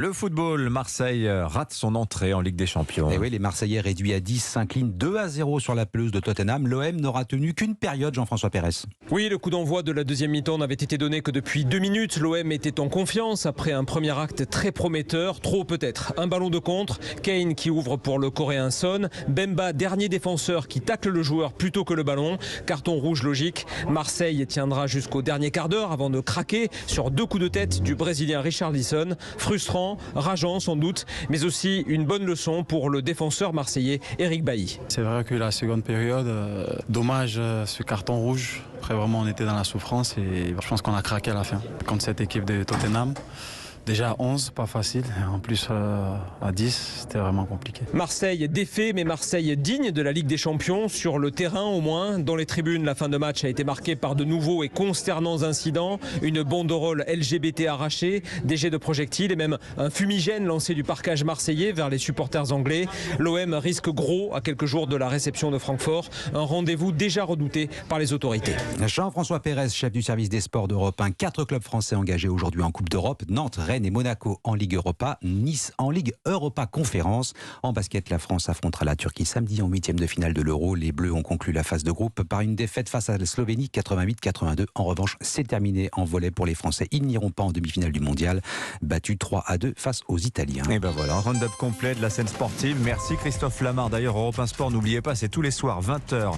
Le football, Marseille rate son entrée en Ligue des Champions. Et oui, les Marseillais réduits à 10 s'inclinent 2-0 sur la pelouse de Tottenham. L'OM n'aura tenu qu'une période, Jean-François Pérez. Oui, le coup d'envoi de la deuxième mi-temps n'avait été donné que depuis 2 minutes. L'OM était en confiance après un premier acte très prometteur. Trop peut-être. Un ballon de contre. Kane qui ouvre pour le Coréen Son. Bemba, dernier défenseur qui tacle le joueur plutôt que le ballon. Carton rouge logique. Marseille tiendra jusqu'au dernier quart d'heure avant de craquer sur 2 coups de tête du Brésilien Richarlison. Frustrant, rageant sans doute, mais aussi une bonne leçon pour le défenseur marseillais Eric Bailly. C'est vrai que la seconde période, dommage ce carton rouge. Après vraiment on était dans la souffrance et je pense qu'on a craqué à la fin contre cette équipe de Tottenham. Déjà à 11, pas facile. En plus à 10, c'était vraiment compliqué. Marseille défait, mais Marseille digne de la Ligue des Champions. Sur le terrain au moins. Dans les tribunes, la fin de match a été marquée par de nouveaux et consternants incidents. Une banderole LGBT arrachée, des jets de projectiles et même un fumigène lancé du parquage marseillais vers les supporters anglais. L'OM risque gros à quelques jours de la réception de Francfort. Un rendez-vous déjà redouté par les autorités. Jean-François Pérez, chef du service des sports d'Europe 1. 4 clubs français engagés aujourd'hui en Coupe d'Europe. Nantes, Rennes et Monaco en Ligue Europa, Nice en Ligue Europa Conférence. En basket, la France affrontera la Turquie samedi en 8e de finale de l'Euro. Les Bleus ont conclu la phase de groupe par une défaite face à la Slovénie 88-82. En revanche, c'est terminé en volley pour les Français. Ils n'iront pas en demi-finale du mondial, battus 3-2 face aux Italiens. Et ben voilà, un round-up complet de la scène sportive. Merci Christophe Lamar. D'ailleurs, Europe 1 Sport, n'oubliez pas, c'est tous les soirs 20h.